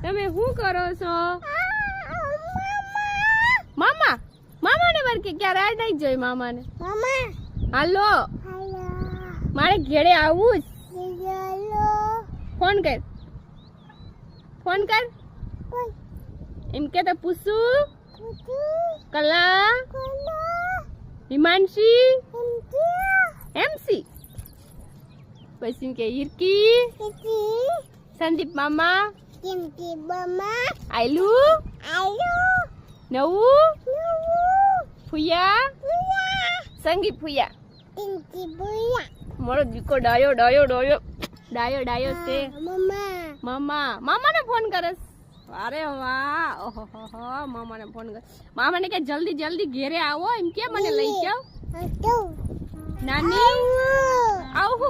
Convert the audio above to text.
તમે શું કરો છો? મામા મામાને વાર કે ક્યારે આ નહીં જોઈ મામાને. હાલો મારે ઘેડે આવું જ. ફોન કર ફોન કર એમ કે તો પૂછું કલા હિમાંશી એમસી પછી કે હિરકી સંદીપ મામા આયલુ નવું ફુયા સંગી ફુયા મારો દીકો ડાયો ડાયો ડાયો ડાયો ડાયો છે. મામા મામાને ફોન કરે. અરે વાહ ઓહો મામાને ફોન કરે. મામાને કે જલ્દી જલ્દી ઘેરે આવો એમ કે મને લઈ જાઓ. નાની આવો